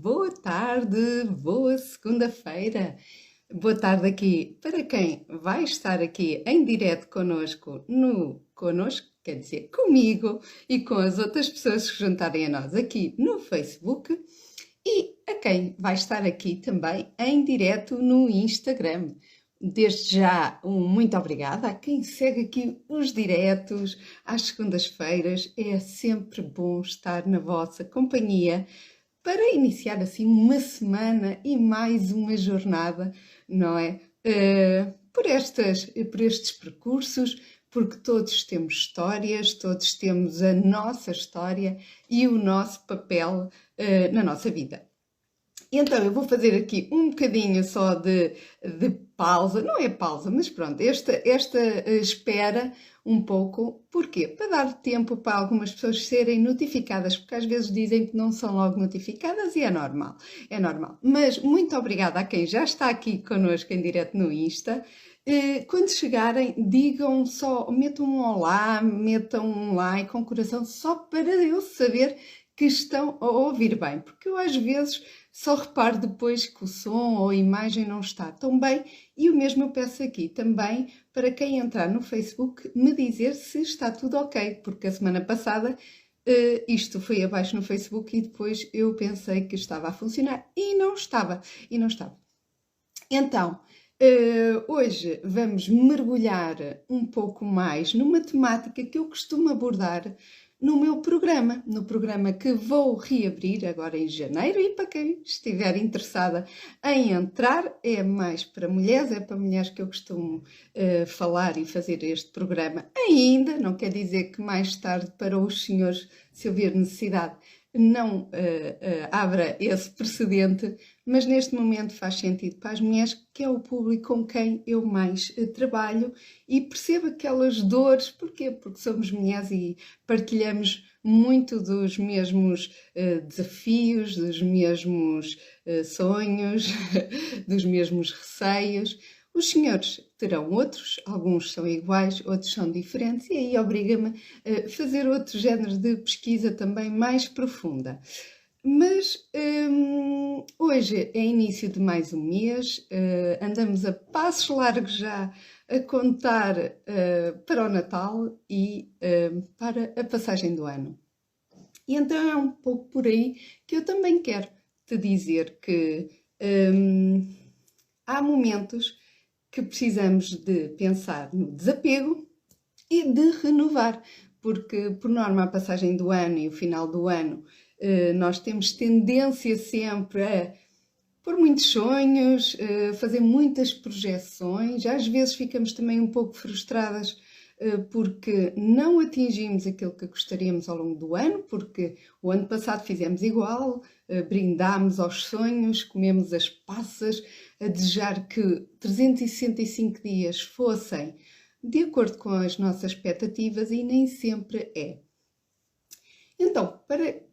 boa tarde, boa segunda-feira. Boa tarde aqui para quem vai estar aqui em direto connosco, quer dizer, comigo e com as outras pessoas que se juntarem a nós aqui no Facebook e a quem vai estar aqui também em direto no Instagram. Desde já, muito obrigada a quem segue aqui os diretos às segundas-feiras. É sempre bom estar na vossa companhia para iniciar assim uma semana e mais uma jornada, não é? Por estes percursos, porque todos temos histórias, todos temos a nossa história e o nosso papel na nossa vida. Então, eu vou fazer aqui um bocadinho só de pausa, não é pausa, mas pronto, esta espera um pouco. Porquê? Para dar tempo para algumas pessoas serem notificadas, porque às vezes dizem que não são logo notificadas e é normal, é normal. Mas muito obrigada a quem já está aqui connosco em direto no Insta. Quando chegarem, digam só, metam um olá, metam um like, um coração, só para eu saber que estão a ouvir bem, porque eu às vezes só reparo depois que o som ou a imagem não está tão bem e o mesmo eu peço aqui também para quem entrar no Facebook me dizer se está tudo ok, porque a semana passada isto foi abaixo no Facebook e depois eu pensei que estava a funcionar e não estava, Então, hoje vamos mergulhar um pouco mais numa temática que eu costumo abordar no meu programa, no programa que vou reabrir agora em janeiro, e para quem estiver interessada em entrar, é mais para mulheres que eu costumo falar e fazer este programa ainda, não quer dizer que mais tarde para os senhores, se houver necessidade, não abra esse precedente, mas neste momento faz sentido para as mulheres, que é o público com quem eu mais trabalho e percebo aquelas dores. Porquê? Porque somos mulheres e partilhamos muito dos mesmos desafios, dos mesmos sonhos, dos mesmos receios. Os senhores terão outros, alguns são iguais, outros são diferentes, e aí obriga-me a fazer outro género de pesquisa também mais profunda. Mas hoje é início de mais um mês, andamos a passos largos já a contar para o Natal e para a passagem do ano. E então é um pouco por aí que eu também quero te dizer que há momentos que precisamos de pensar no desapego e de renovar, porque por norma a passagem do ano e o final do ano nós temos tendência sempre a pôr muitos sonhos, fazer muitas projeções, às vezes ficamos também um pouco frustradas porque não atingimos aquilo que gostaríamos ao longo do ano, porque o ano passado fizemos igual, brindámos aos sonhos, comemos as passas, a desejar que 365 dias fossem de acordo com as nossas expectativas e nem sempre é. Então, para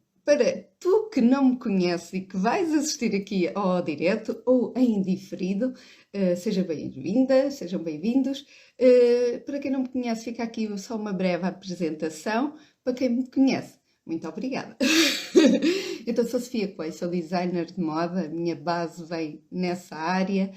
tu que não me conheces e que vais assistir aqui ao direto ou em diferido, seja bem-vinda, sejam bem-vindos. Para quem não me conhece, fica aqui só uma breve apresentação. Para quem me conhece, muito obrigada. Então, sou Sofia Coelho, sou designer de moda, a minha base vem nessa área,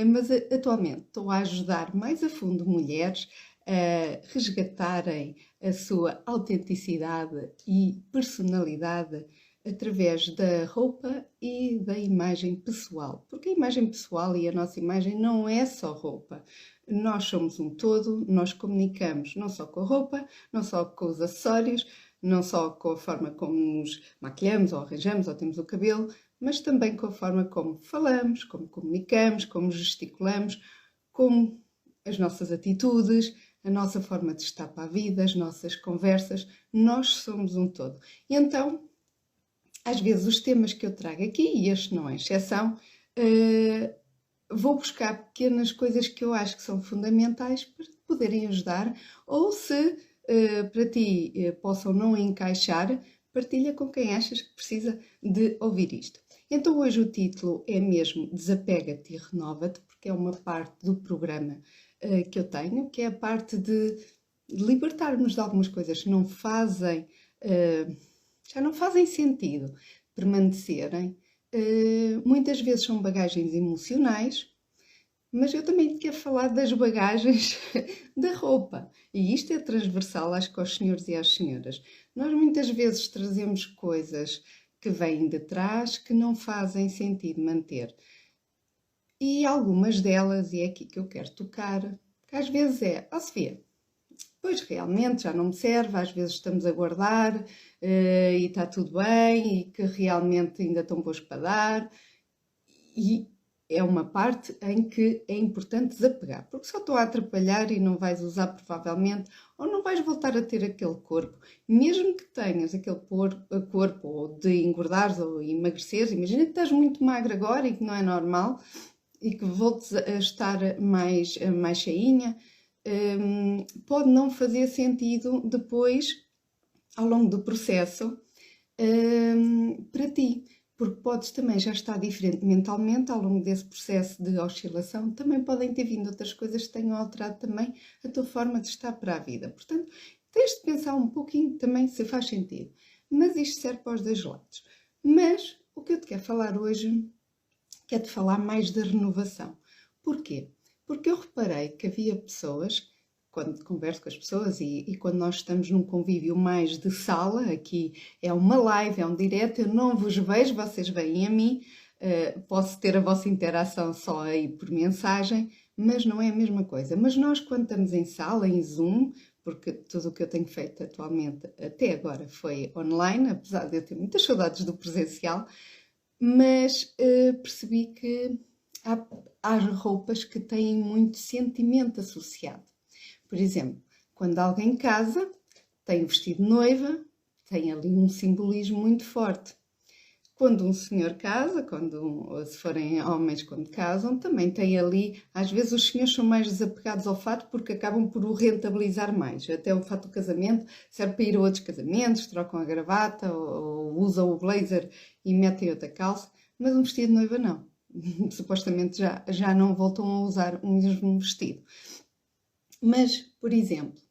mas atualmente estou a ajudar mais a fundo mulheres a resgatarem a sua autenticidade e personalidade através da roupa e da imagem pessoal. Porque a imagem pessoal e a nossa imagem não é só roupa. Nós somos um todo, nós comunicamos não só com a roupa, não só com os acessórios, não só com a forma como nos maquilhamos ou arranjamos ou temos o cabelo, mas também com a forma como falamos, como comunicamos, como gesticulamos, como as nossas atitudes, a nossa forma de estar para a vida, as nossas conversas. Nós somos um todo. E então, às vezes, os temas que eu trago aqui, e este não é exceção, vou buscar pequenas coisas que eu acho que são fundamentais para te poderem ajudar, ou se para ti possam não encaixar, partilha com quem achas que precisa de ouvir isto. Então hoje o título é mesmo Desapega-te e Renova-te, porque é uma parte do programa que eu tenho, que é a parte de libertar-nos de algumas coisas que já não fazem sentido permanecerem, muitas vezes são bagagens emocionais, mas eu também quero falar das bagagens da roupa. E isto é transversal, acho que aos senhores e às senhoras. Nós muitas vezes trazemos coisas que vêm de trás que não fazem sentido manter. E algumas delas, e é aqui que eu quero tocar, que às vezes Sofia, pois realmente já não me serve, às vezes estamos a guardar e está tudo bem e que realmente ainda estão boas para dar. E é uma parte em que é importante desapegar, porque só estão a atrapalhar e não vais usar provavelmente, ou não vais voltar a ter aquele corpo. Mesmo que tenhas aquele corpo, ou de engordares ou emagreceres, imagina que estás muito magro agora e que não é normal, e que voltes a estar mais cheinha, pode não fazer sentido depois, ao longo do processo, para ti. Porque podes também já estar diferente mentalmente ao longo desse processo de oscilação. Também podem ter vindo outras coisas que tenham alterado também a tua forma de estar para a vida. Portanto, tens de pensar um pouquinho também se faz sentido. Mas isto serve para os dois lados. Mas o que eu te quero falar hoje, quero-te falar mais da renovação. Porquê? Porque eu reparei que havia pessoas, quando converso com as pessoas e quando nós estamos num convívio mais de sala, aqui é uma live, é um direto, eu não vos vejo, vocês veem a mim, posso ter a vossa interação só aí por mensagem, mas não é a mesma coisa. Mas nós, quando estamos em sala, em Zoom, porque tudo o que eu tenho feito atualmente, até agora, foi online, apesar de eu ter muitas saudades do presencial, mas percebi que há roupas que têm muito sentimento associado. Por exemplo, quando alguém casa, tem o vestido de noiva, tem ali um simbolismo muito forte. Quando um senhor casa, se forem homens quando casam, também tem ali, às vezes os senhores são mais desapegados ao fato porque acabam por o rentabilizar mais. Até o fato do casamento serve para ir a outros casamentos, trocam a gravata ou usam o blazer e metem outra calça, mas um vestido de noiva não. Supostamente já não voltam a usar o mesmo vestido. Mas, por exemplo,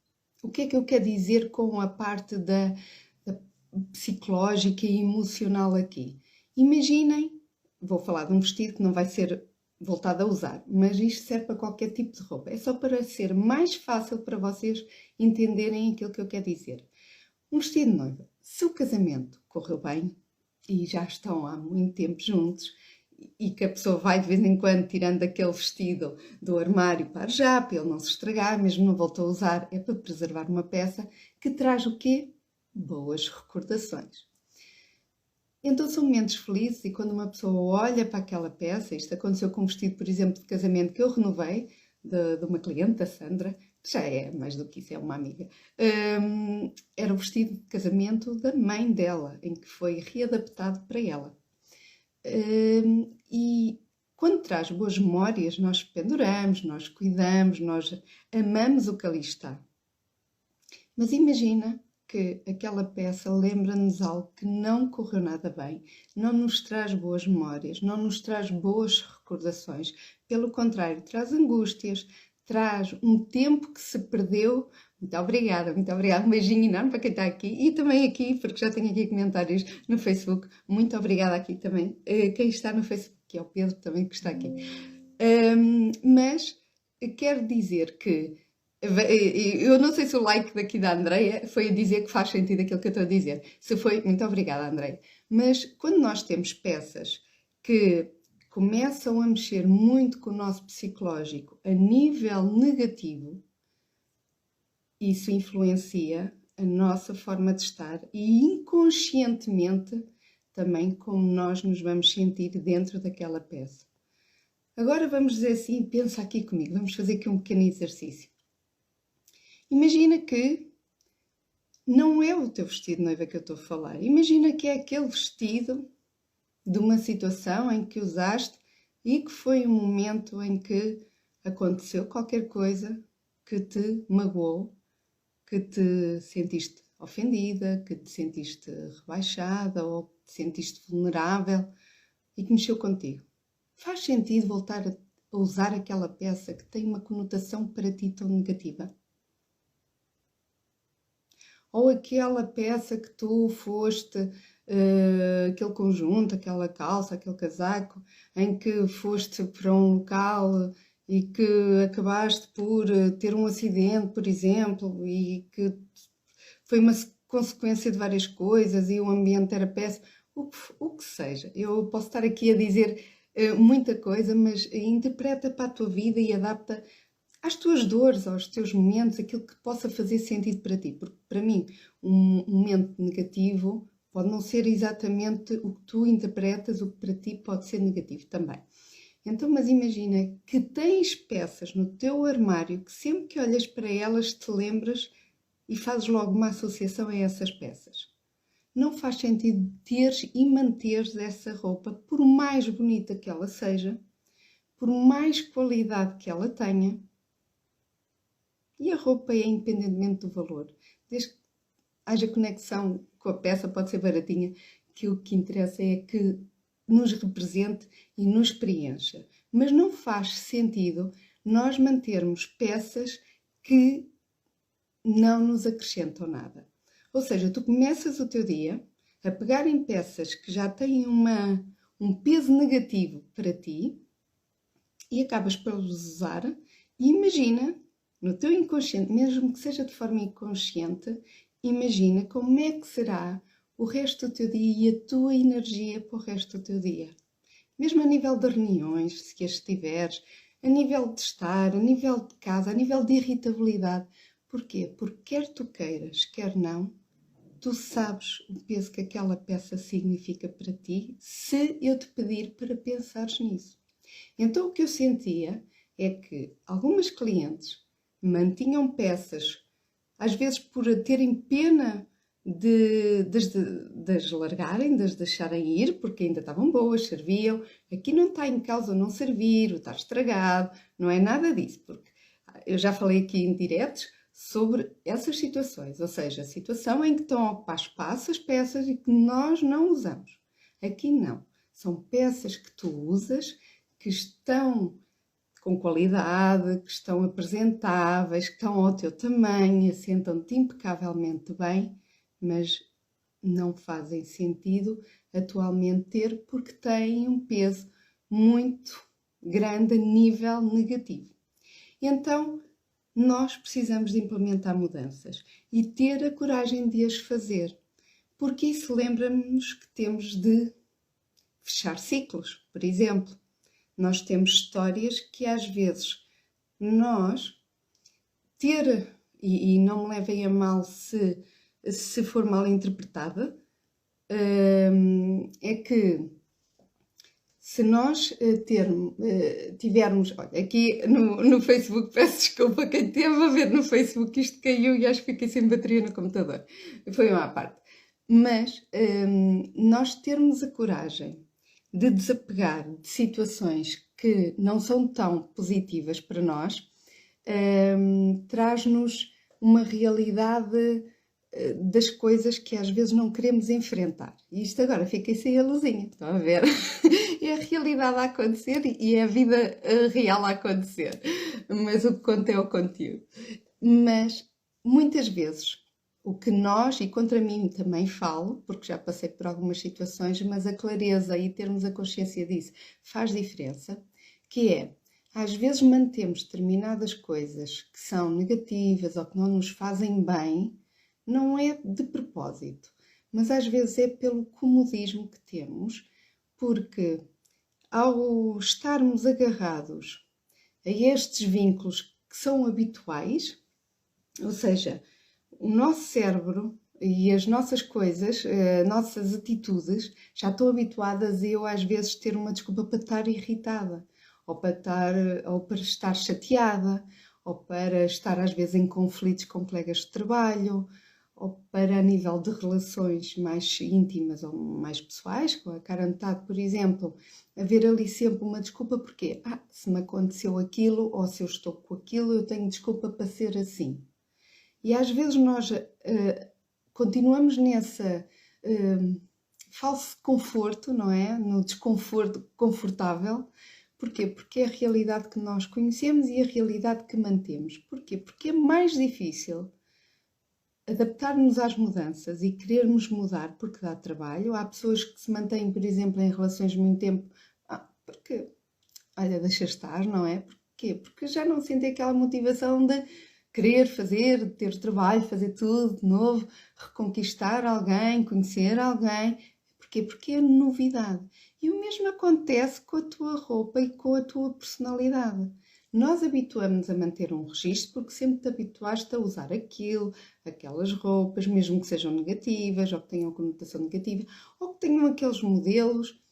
o que é que eu quero dizer com a parte da psicológica e emocional aqui? Imaginem, vou falar de um vestido que não vai ser voltado a usar, mas isto serve para qualquer tipo de roupa. É só para ser mais fácil para vocês entenderem aquilo que eu quero dizer. Um vestido de noiva. Se o casamento correu bem e já estão há muito tempo juntos, e que a pessoa vai de vez em quando tirando aquele vestido do armário para já, para ele não se estragar, mesmo não voltou a usar, é para preservar uma peça que traz o quê? Boas recordações. Então são momentos felizes e quando uma pessoa olha para aquela peça, isto aconteceu com um vestido, por exemplo, de casamento que eu renovei, de uma cliente, da Sandra, que já é mais do que isso, é uma amiga, era o vestido de casamento da mãe dela, em que foi readaptado para ela. E quando traz boas memórias, nós penduramos, nós cuidamos, nós amamos o que ali está. Mas imagina que aquela peça lembra-nos algo que não correu nada bem, não nos traz boas memórias, não nos traz boas recordações. Pelo contrário, traz angústias, traz um tempo que se perdeu. Muito obrigada. Um beijinho enorme para quem está aqui e também aqui, porque já tenho aqui comentários no Facebook. Muito obrigada aqui também. Quem está no Facebook, que é o Pedro também que está aqui. Mas quero dizer que eu não sei se o like daqui da Andreia foi a dizer que faz sentido aquilo que eu estou a dizer. Se foi, muito obrigada, Andreia. Mas quando nós temos peças que começam a mexer muito com o nosso psicológico a nível negativo, isso influencia a nossa forma de estar e inconscientemente também como nós nos vamos sentir dentro daquela peça. Agora vamos dizer assim, pensa aqui comigo, vamos fazer aqui um pequeno exercício. Imagina que não é o teu vestido de noiva que eu estou a falar. Imagina que é aquele vestido de uma situação em que usaste e que foi um momento em que aconteceu qualquer coisa que te magoou, que te sentiste ofendida, que te sentiste rebaixada ou que te sentiste vulnerável e que mexeu contigo. Faz sentido voltar a usar aquela peça que tem uma conotação para ti tão negativa? ou aquela peça que tu foste, aquele conjunto, aquela calça, aquele casaco, em que foste para um local e que acabaste por ter um acidente, por exemplo, e que foi uma consequência de várias coisas e o ambiente era péssimo, o que seja. Eu posso estar aqui a dizer muita coisa, mas interpreta para a tua vida e adapta às tuas dores, aos teus momentos, aquilo que possa fazer sentido para ti. Porque para mim, um momento negativo pode não ser exatamente o que tu interpretas, o que para ti pode ser negativo também. Então, mas imagina que tens peças no teu armário que sempre que olhas para elas te lembras e fazes logo uma associação a essas peças. Não faz sentido teres e manteres essa roupa, por mais bonita que ela seja, por mais qualidade que ela tenha, e a roupa é independentemente do valor. Desde que haja conexão com a peça, pode ser baratinha, que o que interessa é que nos represente e nos preencha. Mas não faz sentido nós mantermos peças que não nos acrescentam nada. Ou seja, tu começas o teu dia a pegar em peças que já têm um peso negativo para ti e acabas por usar e imagina, no teu inconsciente, mesmo que seja de forma inconsciente, imagina como é que será o resto do teu dia e a tua energia para o resto do teu dia. Mesmo a nível de reuniões, se as tiveres, a nível de estar, a nível de casa, a nível de irritabilidade. Porquê? Porque quer tu queiras, quer não, tu sabes o peso que aquela peça significa para ti, se eu te pedir para pensares nisso. Então o que eu sentia é que algumas clientes mantinham peças, às vezes por terem pena de as largarem, de as deixarem ir, porque ainda estavam boas, serviam. Aqui não está em causa não servir, está estragado, não é nada disso, porque eu já falei aqui em diretos sobre essas situações, ou seja, a situação em que estão a ocupar espaço as peças e que nós não usamos. Aqui não, são peças que tu usas, que estão com qualidade, que estão apresentáveis, que estão ao teu tamanho, assentam-te impecavelmente bem, mas não fazem sentido atualmente ter porque têm um peso muito grande a nível negativo. Então, nós precisamos de implementar mudanças e ter a coragem de as fazer, porque isso lembra-nos que temos de fechar ciclos, por exemplo. Nós temos histórias que às vezes nós e não me levem a mal se for mal interpretada, é que se nós tivermos, olha, aqui no Facebook, peço desculpa, quem esteve a ver no Facebook, isto caiu e acho que fiquei sem bateria no computador, foi uma à parte. Mas nós termos a coragem de desapegar de situações que não são tão positivas para nós, traz-nos uma realidade das coisas que às vezes não queremos enfrentar. E isto agora fiquei sem a luzinha, estão a ver? É a realidade a acontecer e é a vida real a acontecer. Mas o que conta é o conteúdo. Mas muitas vezes o que nós, e contra mim também falo, porque já passei por algumas situações, mas a clareza e termos a consciência disso faz diferença, que é, às vezes mantemos determinadas coisas que são negativas ou que não nos fazem bem, não é de propósito, mas às vezes é pelo comodismo que temos, porque ao estarmos agarrados a estes vínculos que são habituais, ou seja, o nosso cérebro e as nossas coisas, nossas atitudes, já estão habituadas a eu às vezes ter uma desculpa para estar irritada, ou para estar chateada, ou para estar às vezes em conflitos com colegas de trabalho, ou para a nível de relações mais íntimas ou mais pessoais, com a cara a metade, por exemplo, haver ali sempre uma desculpa porque, se me aconteceu aquilo, ou se eu estou com aquilo, eu tenho desculpa para ser assim. E às vezes nós continuamos nessa falso conforto, não é? No desconforto confortável. Porquê? Porque é a realidade que nós conhecemos e a realidade que mantemos. Porquê? Porque é mais difícil adaptar-nos às mudanças e querermos mudar porque dá trabalho. Há pessoas que se mantêm, por exemplo, em relações muito tempo, porque, olha, deixa estar, não é? Porquê? Porque já não sentem aquela motivação de querer fazer, de ter trabalho, fazer tudo de novo, reconquistar alguém, conhecer alguém. Porquê? Porque é novidade. E o mesmo acontece com a tua roupa e com a tua personalidade. Nós habituamos a manter um registro porque sempre te habituaste a usar aquilo, aquelas roupas, mesmo que sejam negativas, ou que tenham conotação negativa, ou que tenham aqueles modelos.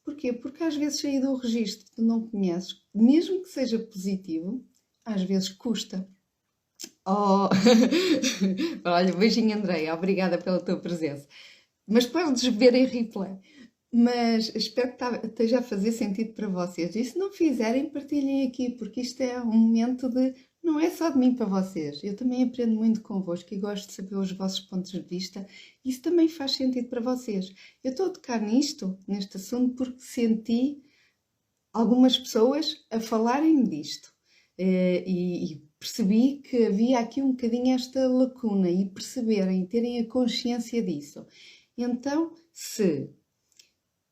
Porquê? Porque às vezes sair do registro que tu não conheces, mesmo que seja positivo, às vezes custa. Oh, olha, beijinho Andréia, obrigada pela tua presença. Mas podes ver em replay. Mas espero que esteja a fazer sentido para vocês. E se não fizerem, partilhem aqui, porque isto é um momento de... Não é só de mim para vocês. Eu também aprendo muito convosco e gosto de saber os vossos pontos de vista. Isso também faz sentido para vocês. Eu estou a tocar neste assunto, porque senti algumas pessoas a falarem disto. E percebi que havia aqui um bocadinho esta lacuna e perceberem, terem a consciência disso. Então, se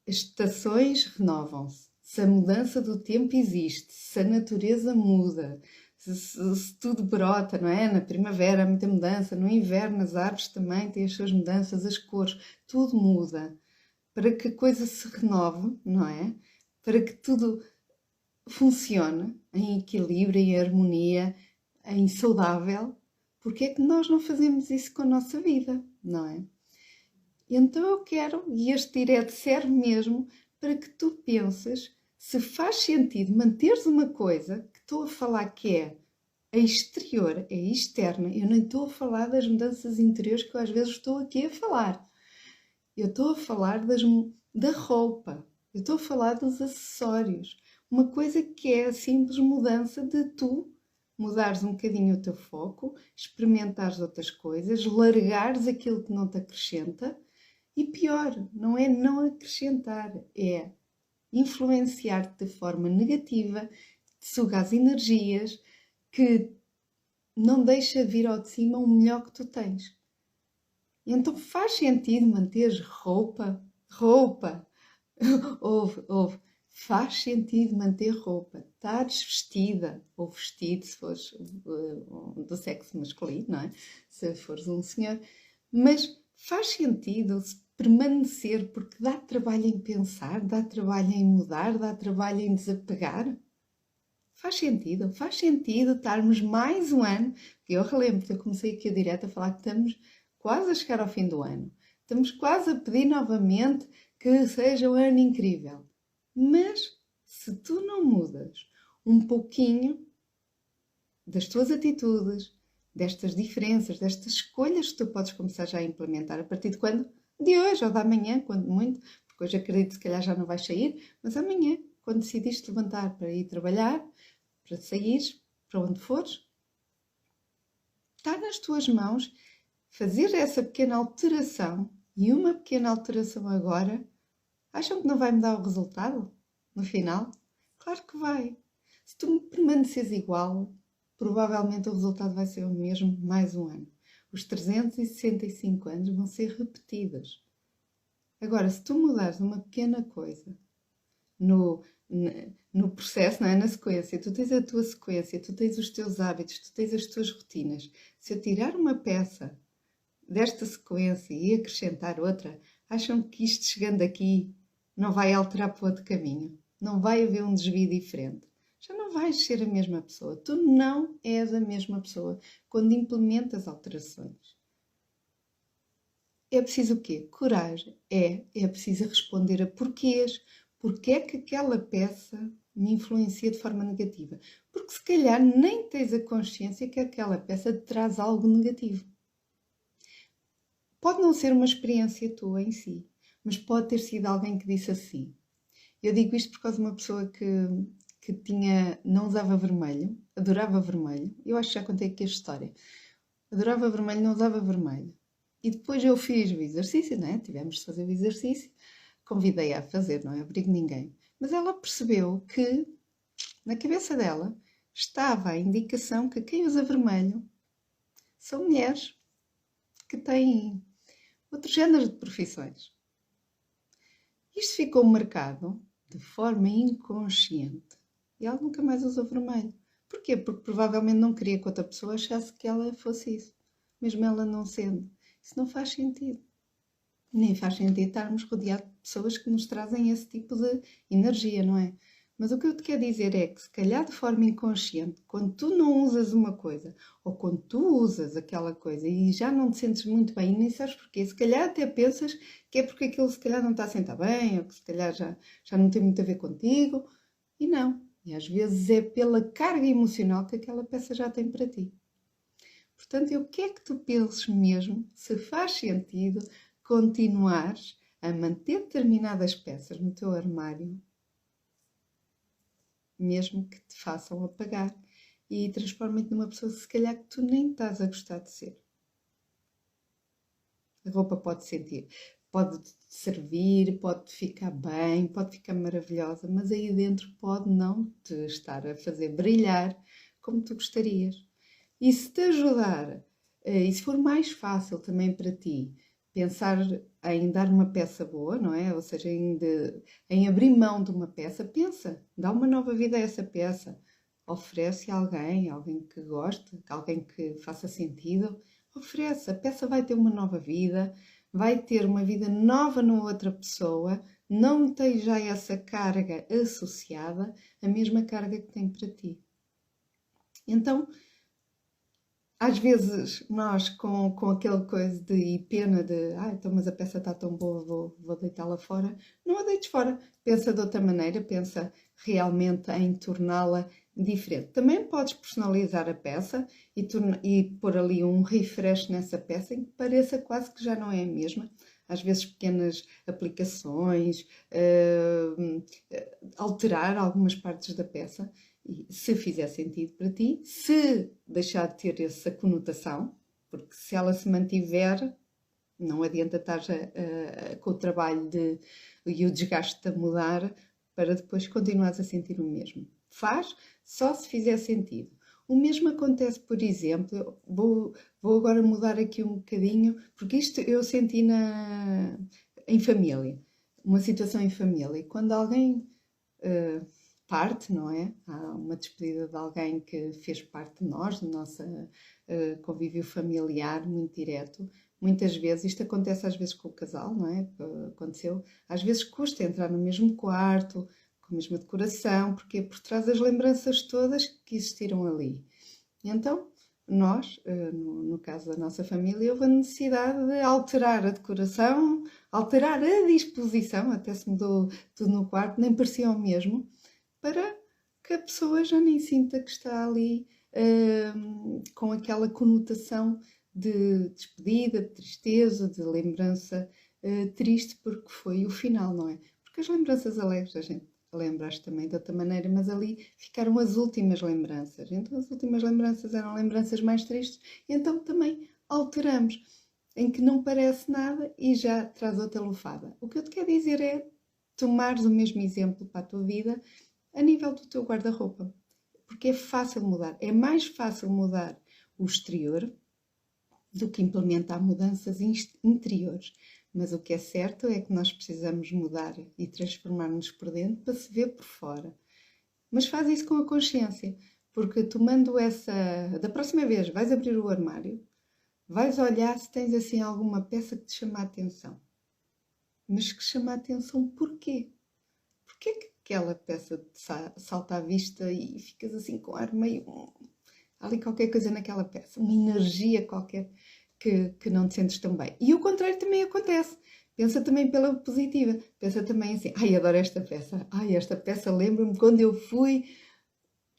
as estações renovam-se, se a mudança do tempo existe, se a natureza muda, se tudo brota, não é? Na primavera há muita mudança, no inverno as árvores também têm as suas mudanças, as cores, tudo muda. Para que a coisa se renove, não é? Para que tudo funcione em equilíbrio, em harmonia, em saudável, porque é que nós não fazemos isso com a nossa vida, não é? Então eu quero, e este direto serve mesmo para que tu penses se faz sentido manteres uma coisa que estou a falar que é a exterior, é externa. Eu nem estou a falar das mudanças interiores que eu às vezes estou aqui a falar. Eu estou a falar da roupa, eu estou a falar dos acessórios. Uma coisa que é a simples mudança de tu mudares um bocadinho o teu foco, experimentares outras coisas, largares aquilo que não te acrescenta. E pior, não é não acrescentar, é influenciar-te de forma negativa, sugar as energias, que não deixa vir ao de cima o melhor que tu tens. Então faz sentido manteres roupa, ouve, faz sentido manter roupa, estares vestida ou vestido, se fores do sexo masculino, não é? Se fores um senhor, mas faz sentido permanecer, porque dá trabalho em pensar, dá trabalho em mudar, dá trabalho em desapegar. Faz sentido estarmos mais um ano, porque eu relembro que eu comecei aqui a direto a falar que estamos quase a chegar ao fim do ano. Estamos quase a pedir novamente que seja um ano incrível. Mas se tu não mudas um pouquinho das tuas atitudes, destas diferenças, destas escolhas que tu podes começar já a implementar a partir de quando? De hoje ou de amanhã, quando muito, porque hoje acredito que se calhar já não vais sair, mas amanhã, quando decidiste levantar para ir trabalhar, para sair, para onde fores, está nas tuas mãos fazer essa pequena alteração. E uma pequena alteração agora, acham que não vai mudar o resultado no final? Claro que vai. Se tu permaneceres igual, provavelmente o resultado vai ser o mesmo mais um ano. Os 365 anos vão ser repetidos. Agora, se tu mudares uma pequena coisa no processo, não é? Na sequência, tu tens a tua sequência, tu tens os teus hábitos, tu tens as tuas rotinas. Se eu tirar uma peça desta sequência e acrescentar outra, acham que isto chegando aqui não vai alterar para outro caminho? Não vai haver um desvio diferente? Já não vais ser a mesma pessoa. Tu não és a mesma pessoa quando implementas alterações. É preciso o quê? Coragem. É preciso responder a porquês. Porquê é que aquela peça me influencia de forma negativa? Porque se calhar nem tens a consciência que aquela peça te traz algo negativo. Pode não ser uma experiência tua em si, mas pode ter sido alguém que disse assim. Eu digo isto por causa de uma pessoa que não usava vermelho, adorava vermelho. Eu acho que já contei aqui a história. Adorava vermelho, não usava vermelho. E depois eu fiz o exercício, não é? Tivemos de fazer o exercício. Convidei-a a fazer, não é? Obrigo ninguém. Mas ela percebeu que, na cabeça dela, estava a indicação que quem usa vermelho são mulheres. que têm outro género de profissões. Isto ficou marcado de forma inconsciente e ela nunca mais usou vermelho. Porquê? Porque provavelmente não queria que outra pessoa achasse que ela fosse isso, mesmo ela não sendo. Isso não faz sentido. Nem faz sentido estarmos rodeados de pessoas que nos trazem esse tipo de energia, não é? Mas o que eu te quero dizer é que, se calhar de forma inconsciente, quando tu não usas uma coisa, ou quando tu usas aquela coisa e já não te sentes muito bem e nem sabes porquê, se calhar até pensas que é porque aquilo se calhar não está a sentar bem, ou que se calhar já não tem muito a ver contigo, e não. E às vezes é pela carga emocional que aquela peça já tem para ti. Portanto, eu quero que tu penses mesmo se faz sentido continuares a manter determinadas peças no teu armário, mesmo que te façam apagar e transformem-te numa pessoa se calhar que tu nem estás a gostar de ser. A roupa pode servir, pode ficar bem, pode ficar maravilhosa, mas aí dentro pode não te estar a fazer brilhar como tu gostarias. E se te ajudar, e se for mais fácil também para ti, pensar em dar uma peça boa, não é? Ou seja, em abrir mão de uma peça, pensa, dá uma nova vida a essa peça. Oferece a alguém que goste, alguém que faça sentido, oferece. A peça vai ter uma nova vida, vai ter uma vida nova na outra pessoa, não tem já essa carga associada, a mesma carga que tem para ti. Então, às vezes nós com aquele coisa de pena de então mas a peça está tão boa, vou deitá-la fora. Não a deites fora. Pensa de outra maneira, pensa realmente em torná-la diferente. Também podes personalizar a peça e pôr ali um refresh nessa peça em que pareça quase que já não é a mesma. Às vezes pequenas aplicações, alterar algumas partes da peça. E se fizer sentido para ti, se deixar de ter essa conotação, porque se ela se mantiver, não adianta estar com o trabalho e o desgaste a mudar para depois continuares a sentir o mesmo. Faz só se fizer sentido. O mesmo acontece, por exemplo, vou agora mudar aqui um bocadinho, porque isto eu senti em família, uma situação em família. Quando alguém parte, não é? Há uma despedida de alguém que fez parte de nós, do nosso convívio familiar muito direto. Muitas vezes, isto acontece às vezes com o casal, não é? Aconteceu. Às vezes custa entrar no mesmo quarto, com a mesma decoração, porque é por trás das lembranças todas que existiram ali. E então, nós, no caso da nossa família, houve a necessidade de alterar a decoração, alterar a disposição, até se mudou tudo no quarto, nem parecia o mesmo, para que a pessoa já nem sinta que está ali com aquela conotação de despedida, de tristeza, de lembrança triste, porque foi o final, não é? Porque as lembranças alegres a gente lembra-as também de outra maneira, mas ali ficaram as últimas lembranças. Então as últimas lembranças eram lembranças mais tristes, então também alteramos, em que não parece nada e já traz outra lufada. O que eu te quero dizer é tomares o mesmo exemplo para a tua vida a nível do teu guarda-roupa. Porque é fácil mudar. É mais fácil mudar o exterior do que implementar mudanças interiores. Mas o que é certo é que nós precisamos mudar e transformar-nos por dentro para se ver por fora. Mas faz isso com a consciência. Porque tomando da próxima vez vais abrir o armário, vais olhar se tens assim alguma peça que te chama a atenção. Mas que chama a atenção porquê? Porquê que aquela peça te salta à vista e ficas assim com ar meio... Há ali qualquer coisa naquela peça, uma energia qualquer que não te sentes tão bem. E o contrário também acontece. Pensa também pela positiva. Pensa também assim, adoro esta peça. Esta peça lembra-me quando eu fui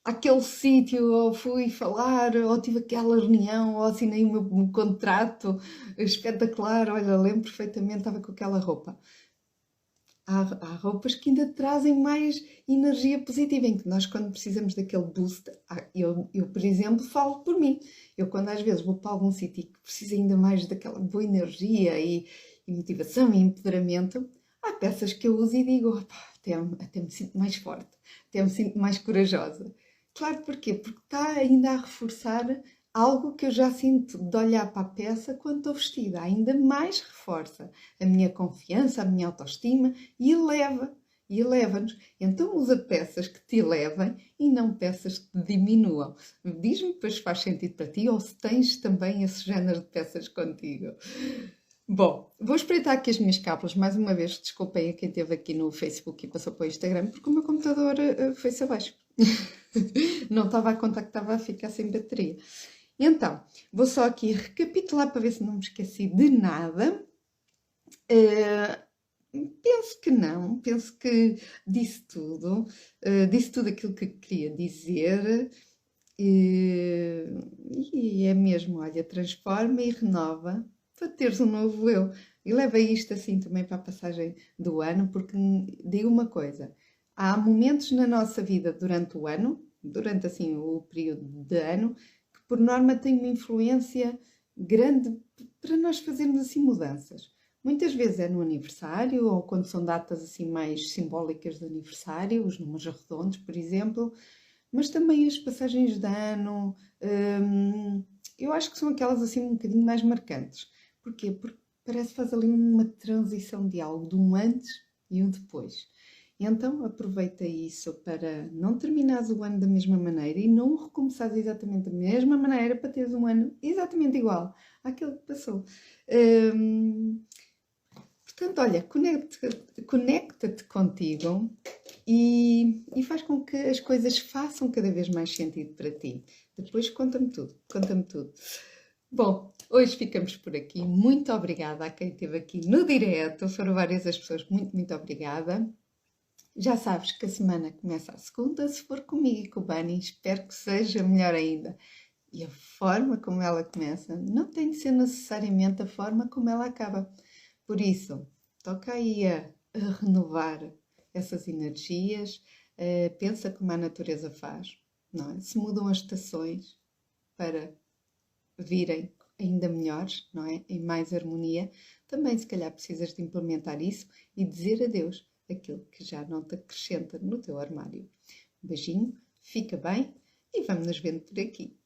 àquele sítio, ou fui falar, ou tive aquela reunião, ou assinei o meu contrato espetacular. Olha, lembro perfeitamente, estava com aquela roupa. Há roupas que ainda trazem mais energia positiva, em que nós, quando precisamos daquele boost, eu, por exemplo, falo por mim. Eu, quando às vezes vou para algum sítio que precisa ainda mais daquela boa energia e motivação e empoderamento, há peças que eu uso e digo, até me sinto mais forte, até me sinto mais corajosa. Claro, porquê? Porque está ainda a reforçar algo que eu já sinto de olhar para a peça quando estou vestida. Ainda mais reforça a minha confiança, a minha autoestima e eleva-nos. Então usa peças que te elevem e não peças que te diminuam. Diz-me depois se faz sentido para ti ou se tens também esse género de peças contigo. Bom, vou espreitar aqui as minhas cábulas. Mais uma vez, desculpem a quem esteve aqui no Facebook e passou para o Instagram, porque o meu computador foi-se abaixo. Não estava a contar que estava a ficar sem bateria. Então, vou só aqui recapitular para ver se não me esqueci de nada. Penso que não, penso que disse tudo aquilo que queria dizer. E é mesmo, olha, transforma e renova para teres um novo eu. E leva isto assim também para a passagem do ano, porque digo uma coisa, há momentos na nossa vida durante o ano, durante assim o período de ano, que por norma têm uma influência grande para nós fazermos assim mudanças. Muitas vezes é no aniversário, ou quando são datas assim mais simbólicas de aniversário, os números redondos, por exemplo, mas também as passagens de ano, eu acho que são aquelas assim um bocadinho mais marcantes. Porquê? Porque parece que faz ali uma transição de algo, de um antes e um depois. Então aproveita isso para não terminares o ano da mesma maneira e não recomeçares exatamente da mesma maneira para teres um ano exatamente igual àquele que passou. Portanto, olha, conecta-te contigo e faz com que as coisas façam cada vez mais sentido para ti. Depois conta-me tudo, conta-me tudo. Bom, hoje ficamos por aqui. Muito obrigada a quem esteve aqui no direto. Foram várias as pessoas. Muito, muito obrigada. Já sabes que a semana começa a segunda. Se for comigo e com o Bani, espero que seja melhor ainda. E a forma como ela começa não tem de ser necessariamente a forma como ela acaba. Por isso, toca aí a renovar essas energias, pensa como a natureza faz, não é? Se mudam as estações para virem ainda melhores, não é? Em mais harmonia, também se calhar precisas de implementar isso e dizer adeus àquilo que já não te acrescenta no teu armário. Um beijinho, fica bem e vamos nos vendo por aqui.